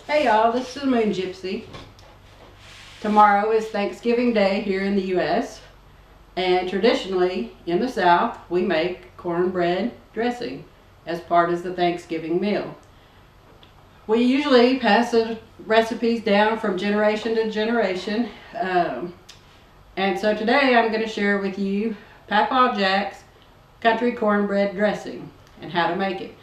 Hey y'all, this is the Moon Gypsy. Tomorrow is Thanksgiving Day here in the U.S. and traditionally in the South we make cornbread dressing as part of the Thanksgiving meal. We usually pass the recipes down from generation to generation, and so today I'm going to share with you Papa Jack's Country Cornbread Dressing and how to make it.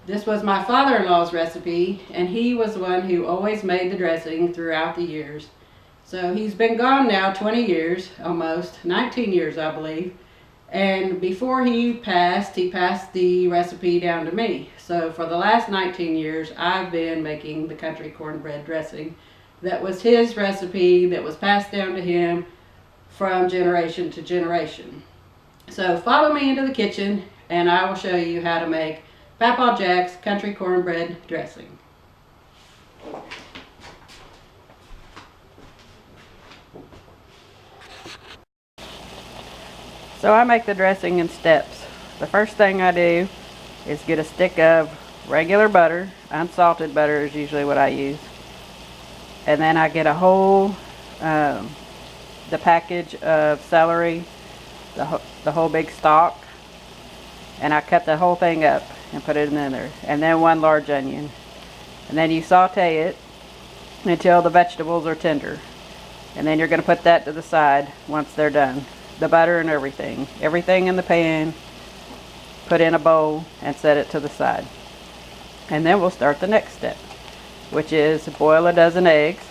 This was my father-in-law's recipe, and he was the one who always made the dressing throughout the years. So he's been gone now 20 years, almost, 19 years I believe. And before he passed the recipe down to me. So for the last 19 years, I've been making the country cornbread dressing. That was his recipe that was passed down to him from generation to generation. So follow me into the kitchen, and I will show you how to make Papa Jack's Country Cornbread Dressing. So I make the dressing in steps. The first thing I do is get a stick of regular butter. Unsalted butter is usually what I use. And then I get a whole, the package of celery, the whole big stalk. And I cut the whole thing up and put it in there. And then one large onion. And then you saute it until the vegetables are tender. And then you're going to put that to the side once they're done. The butter and everything. Everything in the pan. Put in a bowl and set it to the side. And then we'll start the next step, which is boil a dozen eggs.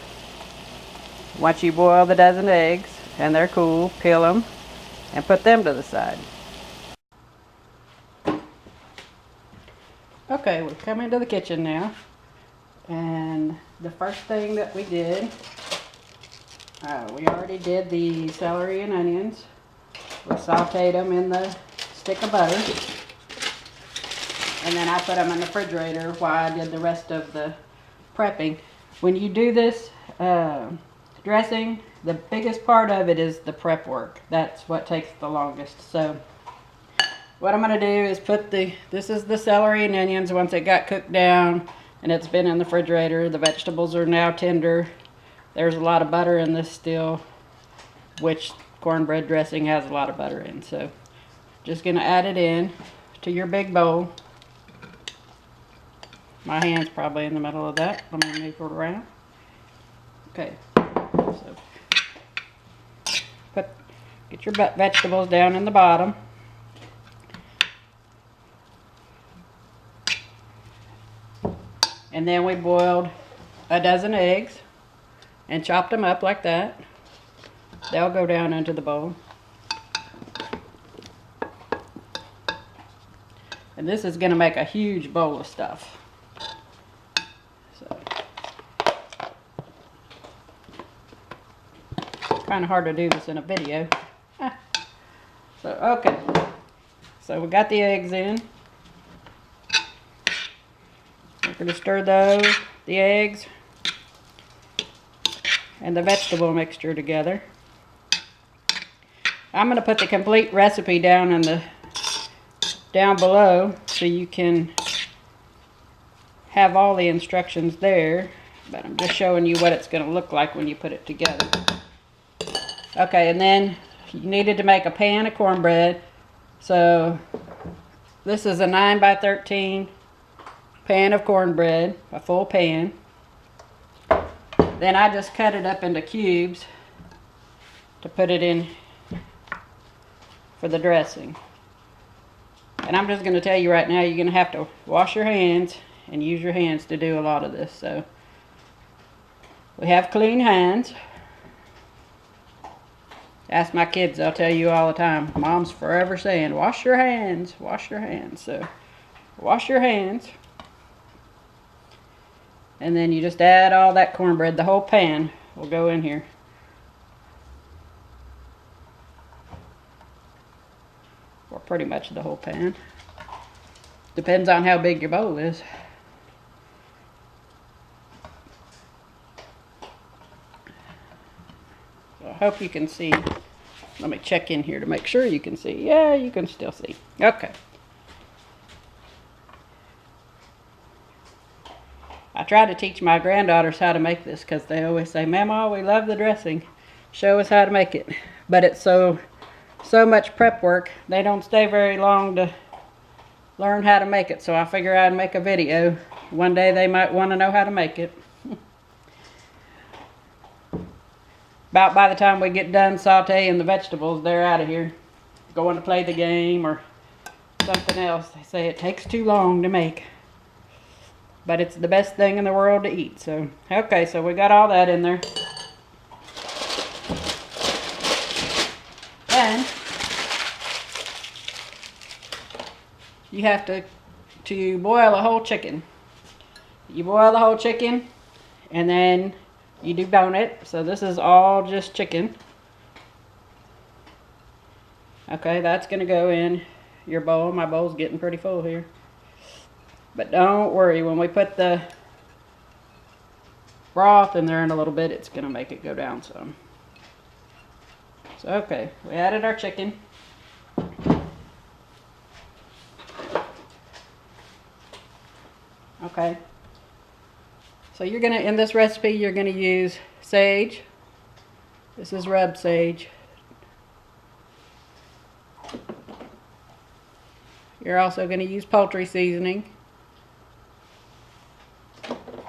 Once you boil the dozen eggs and they're cool, peel them and put them to the side. Okay, we've come into the kitchen now, and the first thing that we did, we already did the celery and onions. We sauteed them in the stick of butter, and then I put them in the refrigerator while I did the rest of the prepping. When you do this dressing, the biggest part of it is the prep work. That's what takes the longest. So what I'm going to do is put this is the celery and onions once it got cooked down and it's been in the refrigerator. The vegetables are now tender. There's a lot of butter in this still, which cornbread dressing has a lot of butter in. So just going to add it in to your big bowl. My hand's probably in the middle of that. Let me move it around. Okay. So get your vegetables down in the bottom. And then we boiled a dozen eggs and chopped them up like that. They'll go down into the bowl. And this is going to make a huge bowl of stuff. So, kind of hard to do this in a video. So, okay. So we got the eggs in. We're going to stir the eggs and the vegetable mixture together. I'm going to put the complete recipe down below so you can have all the instructions there, but I'm just showing you what it's going to look like when you put it together. Okay, and then you needed to make a pan of cornbread. So this is a 9 by 13 pan of cornbread, a full pan. Then I just cut it up into cubes to put it in for the dressing. And I'm just going to tell you right now, you're going to have to wash your hands and use your hands to do a lot of this. So we have clean hands. Ask my kids, they'll tell you all the time. Mom's forever saying, wash your hands, wash your hands. So wash your hands. And then you just add all that cornbread. The whole pan will go in here. Or pretty much the whole pan. Depends on how big your bowl is. So I hope you can see. Let me check in here to make sure you can see. Yeah, you can still see. Okay. I try to teach my granddaughters how to make this because they always say, Mama, we love the dressing. Show us how to make it. But it's so much prep work, they don't stay very long to learn how to make it. So I figure I'd make a video. One day they might want to know how to make it. About by the time we get done sauteing the vegetables, they're out of here, going to play the game or something else. They say it takes too long to make. But it's the best thing in the world to eat. So, okay, so we got all that in there. Then, you have to boil a whole chicken. You boil the whole chicken, and then you debone it. So this is all just chicken. Okay, that's going to go in your bowl. My bowl's getting pretty full here. But don't worry, when we put the broth in there in a little bit, it's going to make it go down some. So, okay, we added our chicken. Okay. So you're going to, in this recipe, you're going to use sage. This is rub sage. You're also going to use poultry seasoning.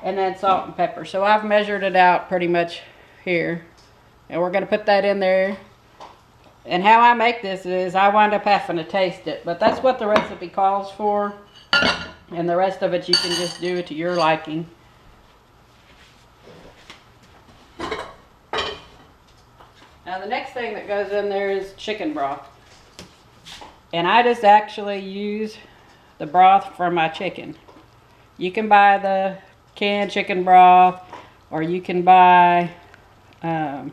And then salt and pepper. So I've measured it out pretty much here. And we're going to put that in there. And how I make this is I wind up having to taste it. But that's what the recipe calls for. And the rest of it you can just do it to your liking. Now the next thing that goes in there is chicken broth. And I just actually use the broth from my chicken. You can buy the canned chicken broth, or you can buy the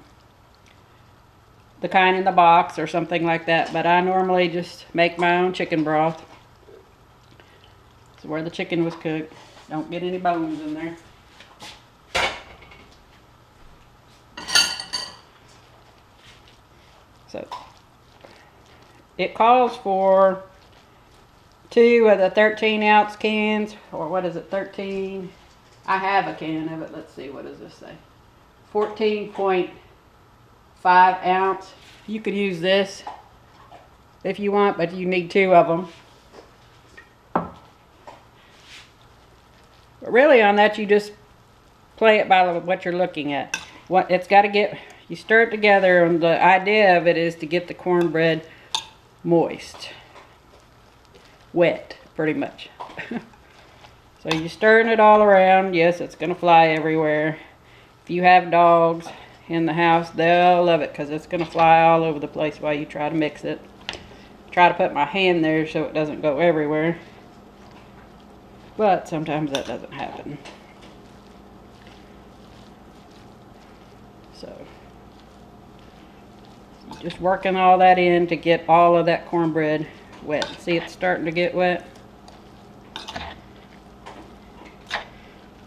kind in the box or something like that. But I normally just make my own chicken broth. It's where the chicken was cooked. Don't get any bones in there. So it calls for 2 of the 13-ounce cans, or what is it, 13? I have a can of it. Let's see, what does this say? 14.5 ounce. You could use this if you want, but you need 2 of them. But really on that, you just play it by what you're looking at. What it's got to get, you stir it together, and the idea of it is to get the cornbread moist, wet, pretty much. So you're stirring it all around. Yes, it's going to fly everywhere. If you have dogs in the house, they'll love it because it's going to fly all over the place while you try to mix it. Try to put my hand there so it doesn't go everywhere. But sometimes that doesn't happen. So, just working all that in to get all of that cornbread wet. See, it's starting to get wet.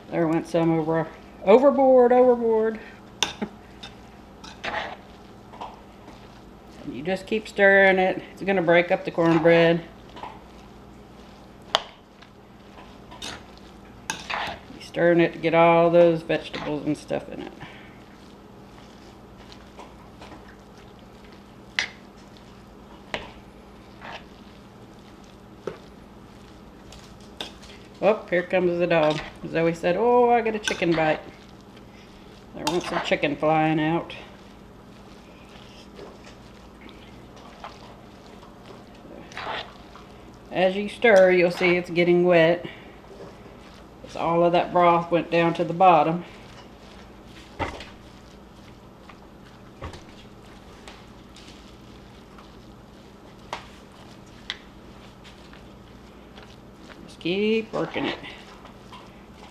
There went some overboard. You just keep stirring it. It's going to break up the cornbread. You're stirring it to get all those vegetables and stuff in it. Oh, here comes the dog. Zoe said, oh, I got a chicken bite. There went some chicken flying out. As you stir, you'll see it's getting wet. Because all of that broth went down to the bottom. Keep working it.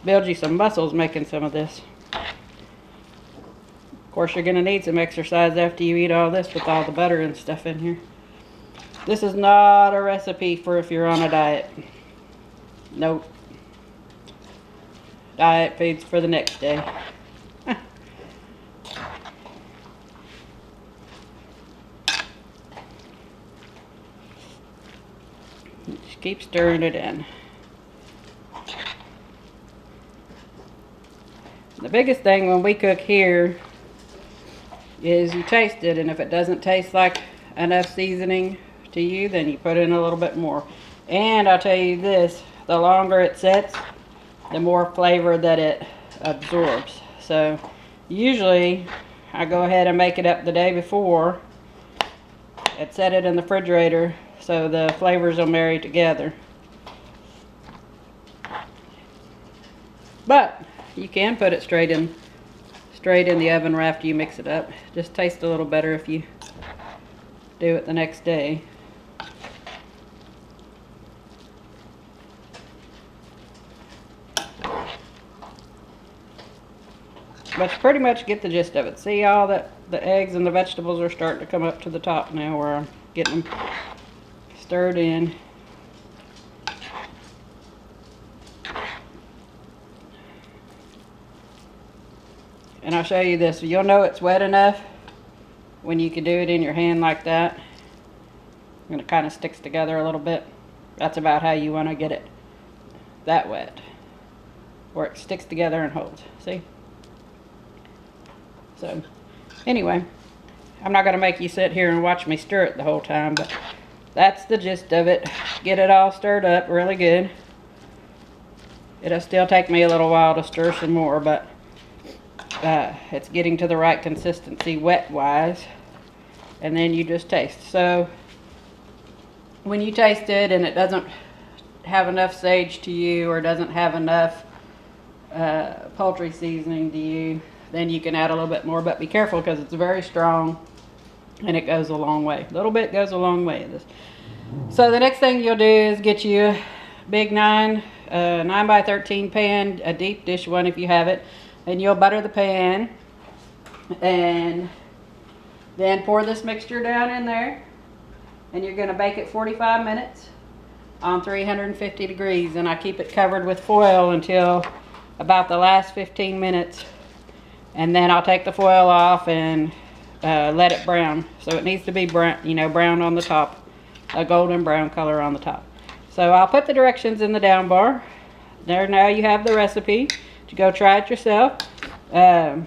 Build you some muscles making some of this. Of course, you're going to need some exercise after you eat all this with all the butter and stuff in here. This is not a recipe for if you're on a diet. Nope. Diet feeds for the next day. Just keep stirring it in. The biggest thing when we cook here is you taste it, and if it doesn't taste like enough seasoning to you, then you put in a little bit more. And I'll tell you this, the longer it sits, the more flavor that it absorbs. So usually I go ahead and make it up the day before and set it in the refrigerator so the flavors will marry together. But you can put it straight in the oven right after you mix it up. Just tastes a little better if you do it the next day. But you pretty much get the gist of it. See all that the eggs and the vegetables are starting to come up to the top now, where I'm getting them stirred in. And I'll show you this. You'll know it's wet enough when you can do it in your hand like that. And it kind of sticks together a little bit. That's about how you want to get it that wet, where it sticks together and holds. See? So, anyway, I'm not going to make you sit here and watch me stir it the whole time, but that's the gist of it. Get it all stirred up really good. It'll still take me a little while to stir some more, but it's getting to the right consistency wet-wise. And then you just taste. So, when you taste it and it doesn't have enough sage to you, or doesn't have enough poultry seasoning to you, then you can add a little bit more, but be careful because it's very strong and it goes a long way. A little bit goes a long way in this. So the next thing you'll do is get you a big 9 by 13 pan, a deep dish one if you have it, and you'll butter the pan and then pour this mixture down in there, and you're going to bake it 45 minutes on 350 degrees, and I keep it covered with foil until about the last 15 minutes. And then I'll take the foil off and let it brown. So it needs to be brown, brown on the top, a golden brown color on the top. So I'll put the directions in the down bar. There, now you have the recipe to go try it yourself. I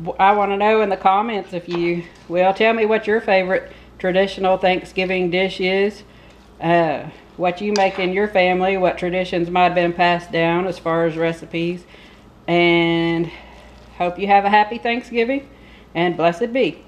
want to know in the comments if you will tell me what your favorite traditional Thanksgiving dish is, what you make in your family, what traditions might have been passed down as far as recipes, and hope you have a happy Thanksgiving, and blessed be.